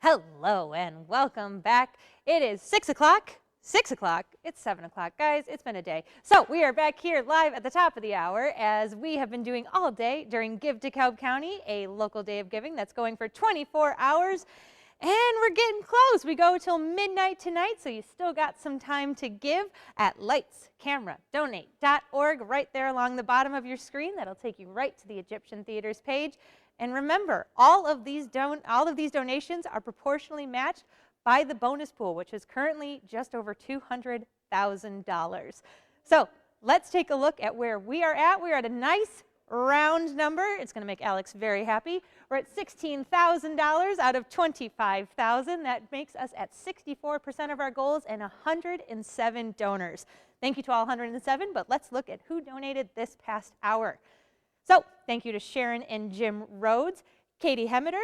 Hello and welcome back. It is 6 o'clock. 6 o'clock. It's 7 o'clock. Guys, it's been a day. So we are back here live at the top of the hour as we have been doing all day during Give DeKalb County, a local day of giving that's going for 24 hours. And we're getting close. We go till midnight tonight, so you still got some time to give at lightscamera.donate.org right there along the bottom of your screen. That'll take you right to the Egyptian Theater's page. And remember, all of these donations are proportionally matched by the bonus pool, which is currently just over $200,000. So let's take a look at where we are at. We are at a nice round number. It's going to make Alex very happy. We're at $16,000 out of $25,000. That makes us at 64% of our goals and 107 donors. Thank you to all 107, but let's look at who donated this past hour. So thank you to Sharon and Jim Rhodes, Katie Hemmeter,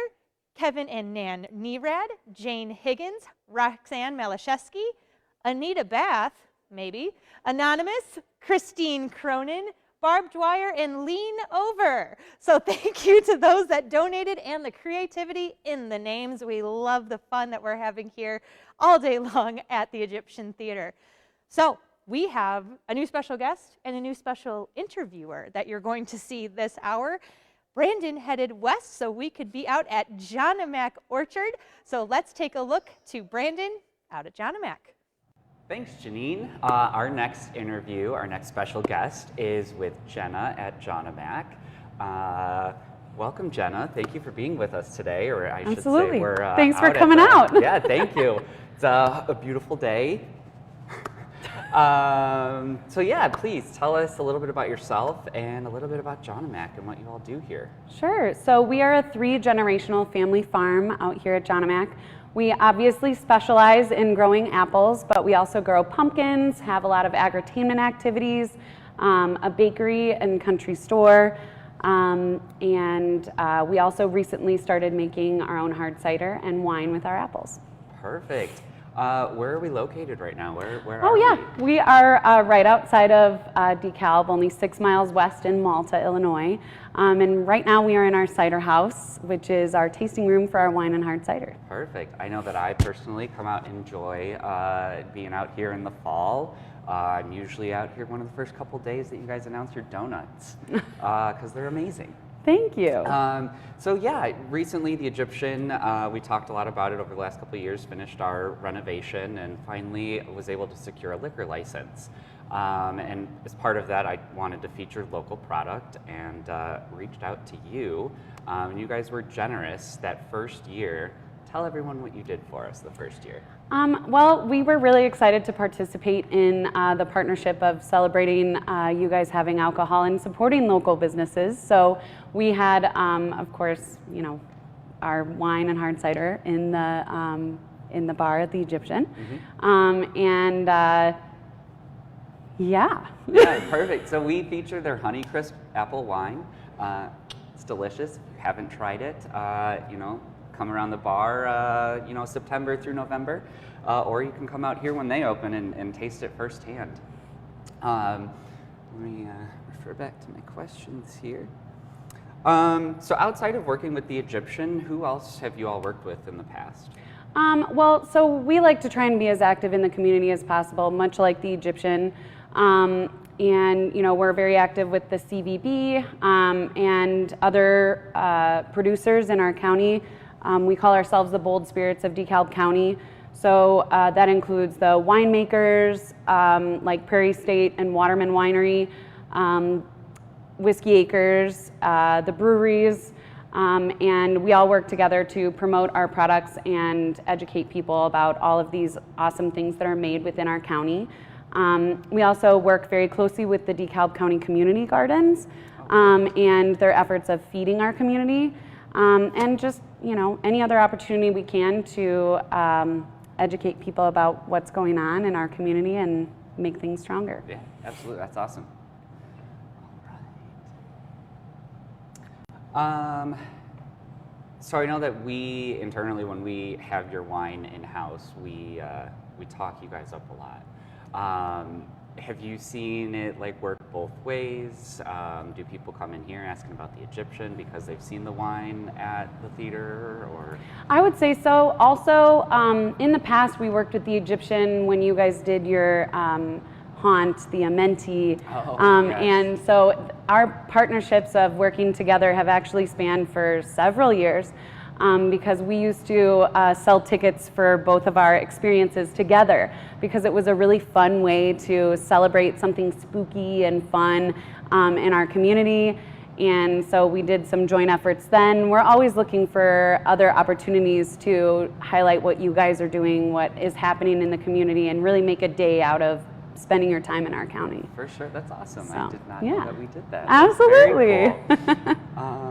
Kevin and Nan Nerad, Jane Higgins, Roxanne Malashevsky, Anita Bath, maybe, Anonymous, Christine Cronin, Barb Dwyer, and Lean Over. So thank you to those that donated and the creativity in the names. We love the fun that we're having here all day long at the Egyptian Theater. So we have a new special guest and a new special interviewer that you're going to see this hour. Brandon headed west so we could be out at Johnamack Orchard. So let's take a look to Brandon out at Johnamack. Thanks, Janine. Our next interview, our next special guest is with Jenna at Johnamack. Welcome, Jenna. Thank you for being with us today, or I should say we're Thanks for coming out. Yeah, thank you. It's a beautiful day. So yeah, please tell us a little bit about yourself and a little bit about Johnamack and what you all do here. Sure. So we are a 3-generational family farm out here at Johnamack. We obviously specialize in growing apples, but we also grow pumpkins, have a lot of agritainment activities, a bakery and country store, and we also recently started making our own hard cider and wine with our apples. Perfect. Where are we located right now? Where are we are right outside of DeKalb, only 6 miles west in Malta, Illinois. And right now we are in our cider house, which is our tasting room for our wine and hard cider. Perfect. I know that I personally come out and enjoy being out here in the fall. I'm usually out here one of the first couple days that you guys announce your donuts because they're amazing. Thank you. So yeah, recently the Egyptian, we talked a lot about it over the last couple of years, finished our renovation and finally was able to secure a liquor license. And as part of that, I wanted to feature local product and reached out to you. And you guys were generous that first year. Tell everyone what you did for us the first year. Well, we were really excited to participate in the partnership of celebrating you guys having alcohol and supporting local businesses. So we had, of course, you know, our wine and hard cider in the bar at the Egyptian, yeah. Yeah, perfect. So we feature their Honeycrisp apple wine. It's delicious. If you haven't tried it, you know, come around the bar, you know, September through November, or you can come out here when they open and taste it firsthand. Let me refer back to my questions here. So outside of working with the Egyptian, who else have you all worked with in the past? Well, so we like to try and be as active in the community as possible, much like the Egyptian. And, you know, we're very active with the CVB and other producers in our county. We call ourselves the Bold Spirits of DeKalb County. So that includes the winemakers like Prairie State and Waterman Winery, Whiskey Acres, the breweries, and we all work together to promote our products and educate people about all of these awesome things that are made within our county. We also work very closely with the DeKalb County Community Gardens and their efforts of feeding our community, and just, you know, any other opportunity we can to educate people about what's going on in our community and make things stronger. Yeah, absolutely. That's awesome. So I know that we internally, when we have your wine in-house, we talk you guys up a lot. Have you seen it like work both ways? Do people come in here asking about the Egyptian because they've seen the wine at the theater, or? I would say so. Also, in the past, we worked with the Egyptian when you guys did your haunt, the Amenti. Yes. And so our partnerships of working together have actually spanned for several years, because we used to sell tickets for both of our experiences together, because it was a really fun way to celebrate something spooky and fun in our community. And so we did some joint efforts then. We're always looking for other opportunities to highlight what you guys are doing, what is happening in the community, and really make a day out of spending your time in our county. For sure, that's awesome. So, I did not know that we did that. Absolutely. That's very cool.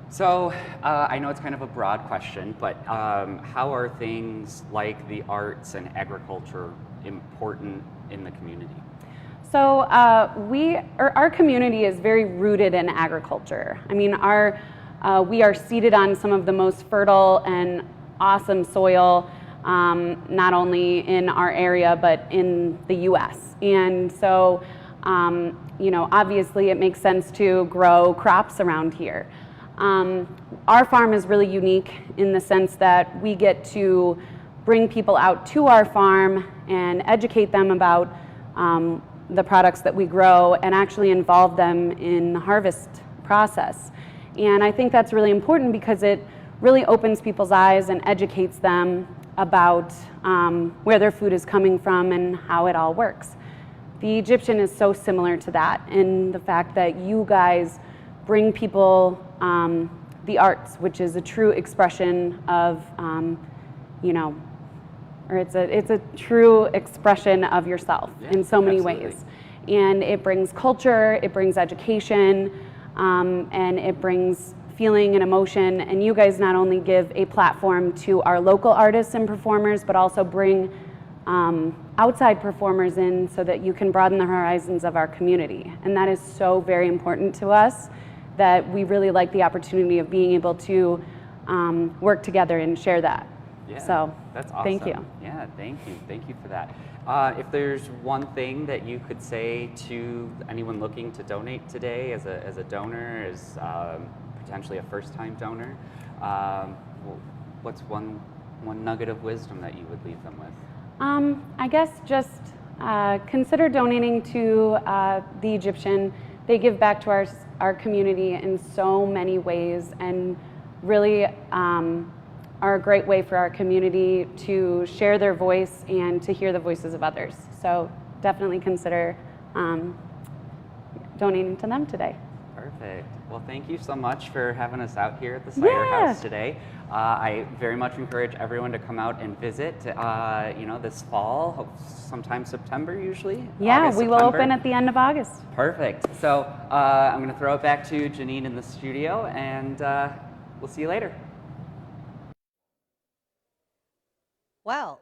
So I know it's kind of a broad question, but how are things like the arts and agriculture important in the community? So our community is very rooted in agriculture. I mean, we are seated on some of the most fertile and awesome soil, not only in our area, but in the U.S. And so, obviously it makes sense to grow crops around here. Our farm is really unique in the sense that we get to bring people out to our farm and educate them about the products that we grow and actually involve them in the harvest process. And I think that's really important because it really opens people's eyes and educates them about where their food is coming from and how it all works. The Egyptian is so similar to that in the fact that you guys bring people the arts, which is a true expression of, or it's a true expression of yourself in so many ways. And it brings culture, it brings education, and it brings feeling and emotion. And you guys not only give a platform to our local artists and performers, but also bring outside performers in so that you can broaden the horizons of our community. And that is so very important to us, that we really like the opportunity of being able to work together and share that. Yeah, so that's awesome. Thank you. Yeah, thank you for that. If there's one thing that you could say to anyone looking to donate today as a donor, as potentially a first-time donor, what's one nugget of wisdom that you would leave them with? I guess just consider donating to the Egyptian. They give back to our community in so many ways, and really are a great way for our community to share their voice and to hear the voices of others. So definitely consider donating to them today. Perfect. Well, thank you so much for having us out here at the Cider House today. I very much encourage everyone to come out and visit, this fall, sometime September usually. Yeah, August, we will September. open at the end of August. Perfect. So I'm going to throw it back to Janine in the studio, and we'll see you later. Well,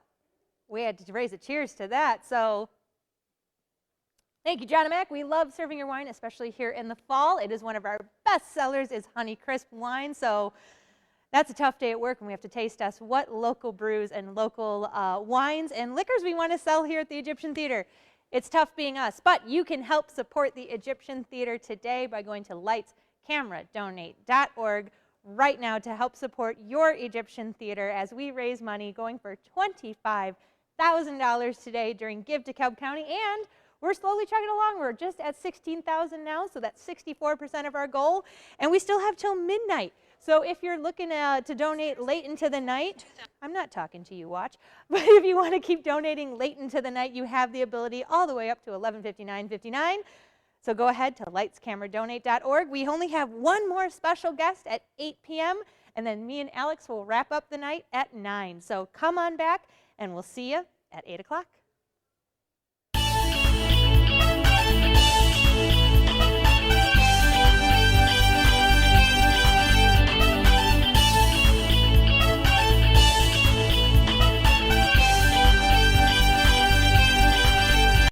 we had to raise a cheers to that. So thank you, John and Mac. We love serving your wine, especially here in the fall. It is one of our best sellers is Honeycrisp wine. So that's a tough day at work when we have to taste test what local brews and local wines and liquors we want to sell here at the Egyptian Theater. It's tough being us, but you can help support the Egyptian Theater today by going to lightscameradonate.org right now to help support your Egyptian Theater as we raise money going for $25,000 today during Give DeKalb County, and we're slowly chugging along. We're just at 16,000 now, so that's 64% of our goal, and we still have till midnight. So if you're looking to donate late into the night, I'm not talking to you, watch, but if you want to keep donating late into the night, you have the ability all the way up to $11:59.59. So go ahead to lightscameradonate.org. We only have one more special guest at 8 p.m., and then me and Alex will wrap up the night at 9. So come on back, and we'll see you at 8 o'clock.